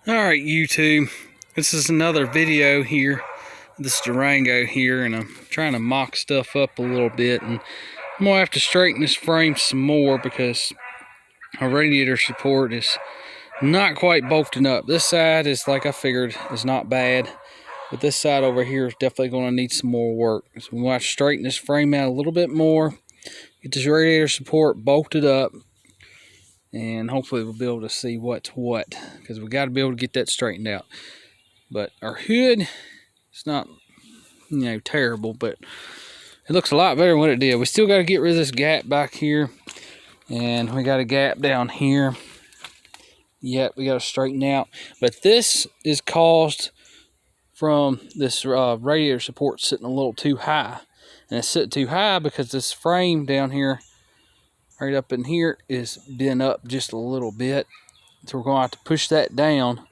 Alright YouTube, this is another video here. This Durango here, and I'm trying to mock stuff up a little bit, and I'm going to have to straighten this frame some more because our radiator support is not quite bolting up. This side is, like I figured, is not bad, but this side over here is definitely going to need some more work. So we're going to straighten this frame out a little bit more, get this radiator support bolted up, and hopefully we'll be able to see what's what, because we got to be able to get that straightened out. But our hood, it's not, terrible, but it looks a lot better than what it did. We still got to get rid of this gap back here, and we got a gap down here. Yep, we got to straighten out. But this is caused from this radiator support sitting a little too high, and it's sitting too high because this frame down here, right up in here, is bent up just a little bit. So we're going to have to push that down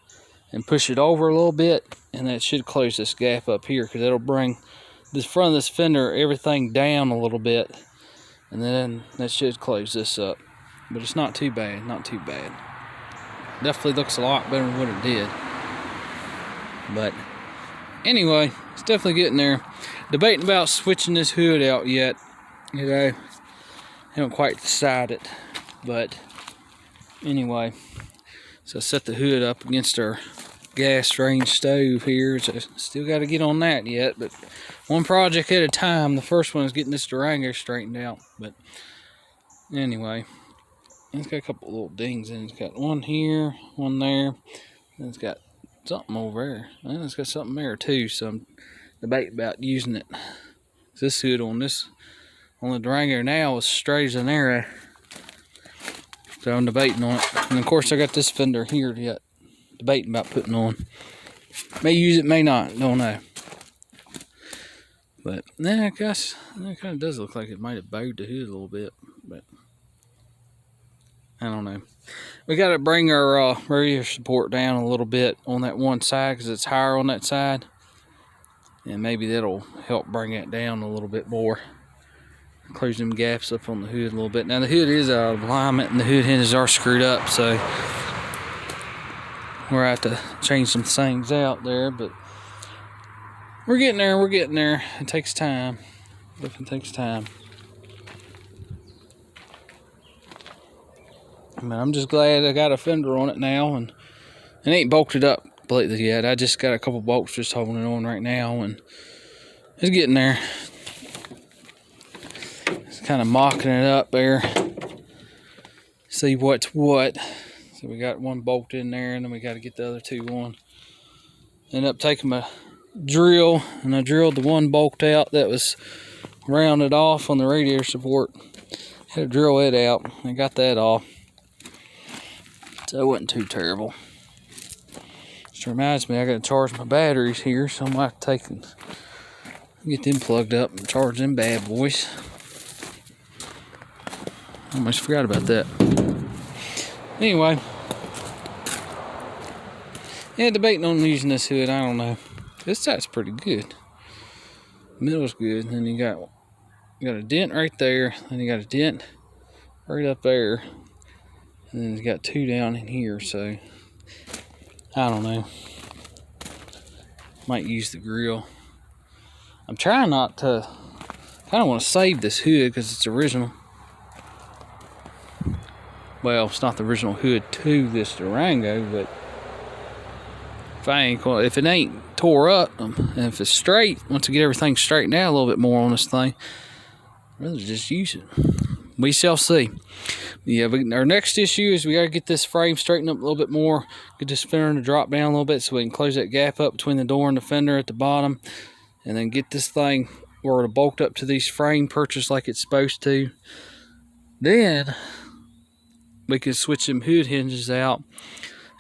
and push it over a little bit, and that should close this gap up here, because it'll bring this front of this fender, everything down a little bit, and then that should close this up. But it's not too bad, not too bad. Definitely looks a lot better than what it did. But anyway, it's definitely getting there. Debating about switching this hood out yet. Haven't quite decided, but anyway, so I set the hood up against our gas range stove here. So still got to get on that yet, but one project at a time. The first one is getting this Durango straightened out. But anyway, it's got a couple little dings in it. It's got one here, one there, and it's got something over there, and it's got something there too. So I'm debating about using it. This hood on the Durango now is straight as an arrow, so I'm debating on it. And of course I got this fender here yet, debating about putting on. May use it, may not, don't know. But yeah, I guess it kind of does look like it might have bowed the hood a little bit, but I don't know. We got to bring our radiator support down a little bit on that one side, because it's higher on that side, and maybe that'll help bring it down a little bit more. Close them gaps up on the hood a little bit. Now the hood is out of alignment, and the hood hinges are screwed up, so we're going to have to change some things out there. But we're getting there, we're getting there. It takes time. It takes time. But I'm just glad I got a fender on it now, and it ain't bolted up completely yet. I just got a couple bolts just holding it on right now, and it's getting there. Kind of mocking it up there, see what's what. So we got one bolt in there, and then we got to get the other two on. Ended up taking my drill, and I drilled the one bolt out that was rounded off on the radiator support. Had to drill it out. I got that off, so it wasn't too terrible. Just reminds me I got to charge my batteries here, so I'm gonna have to take and get them plugged up and charge them bad boys. Almost forgot about that. Anyway, yeah, debating on using this hood. I don't know. This side's pretty good. Middle's good. And then you got a dent right there. Then you got a dent right up there. And then you got two down in here. So I don't know. Might use the grill. I'm trying not to. I kind of want to save this hood because it's original. Well, it's not the original hood to this Durango, but if it ain't tore up, and if it's straight, once we get everything straightened out a little bit more on this thing, I'd rather just use it. We shall see. Yeah, our next issue is we got to get this frame straightened up a little bit more, get this fender to drop down a little bit so we can close that gap up between the door and the fender at the bottom, and then get this thing where it'll bolt up to these frame perches like it's supposed to. Then we can switch them hood hinges out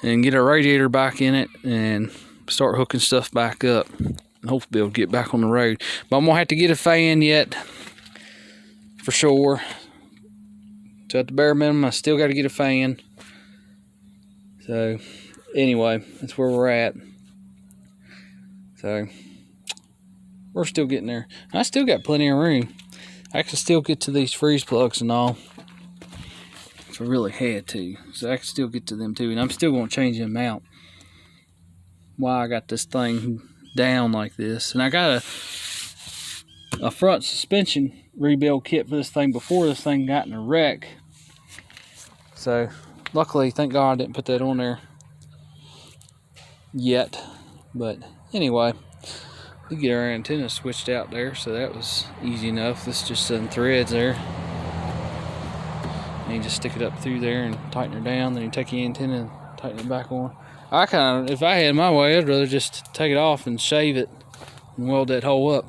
and get our radiator back in it and start hooking stuff back up, and hopefully be able to get back on the road. But I'm gonna have to get a fan yet for sure. So at the bare minimum, I still got to get a fan. So anyway, that's where we're at. So we're still getting there. I still got plenty of room. I can still get to these freeze plugs and all if I really had to. So I can still get to them too, and I'm still going to change them out. why I got this thing down like this. And I got a front suspension rebuild kit for this thing before this thing got in a wreck. So luckily, thank God I didn't put that on there yet. But anyway, we get our antenna switched out there, so that was easy enough. This is just some threads there. And you just stick it up through there and tighten her down. Then you take your antenna and tighten it back on. If I had my way, I'd rather just take it off and shave it and weld that hole up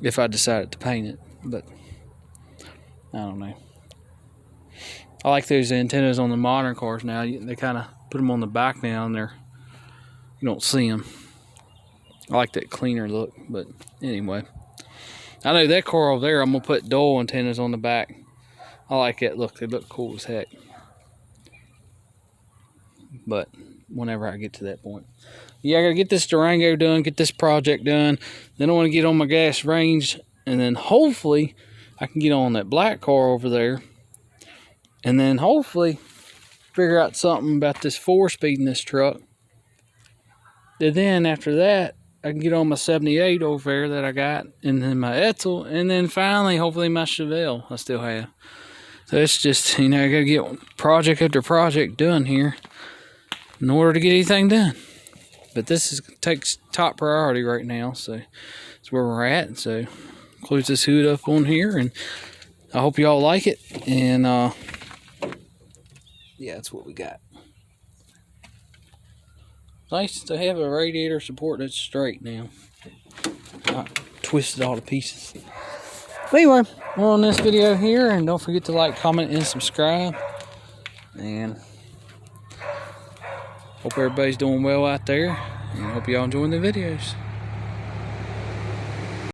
if I decided to paint it. But I don't know. I like those antennas on the modern cars now. They kind of put them on the back now, and you don't see them. I like that cleaner look. But anyway, I know that car over there, I'm gonna put dual antennas on the back. I like that look. They look cool as heck. But whenever I get to that point, yeah, I gotta get this Durango done, get this project done. Then I want to get on my gas range, and then hopefully I can get on that black car over there, and then hopefully figure out something about this 4-speed in this truck. And then after that, I can get on my 78 over there that I got, and then my Etzel, and then finally, hopefully, my Chevelle I still have. So it's just, I gotta get project after project done here in order to get anything done. But this takes top priority right now, so that's where we're at. So close this hood up on here, and I hope y'all like it. And yeah, that's what we got. Nice to have a radiator support that's straight now. Not twisted all to pieces. But anyway, we're on this video here, and don't forget to like, comment, and subscribe. And hope everybody's doing well out there, and hope y'all enjoying the videos.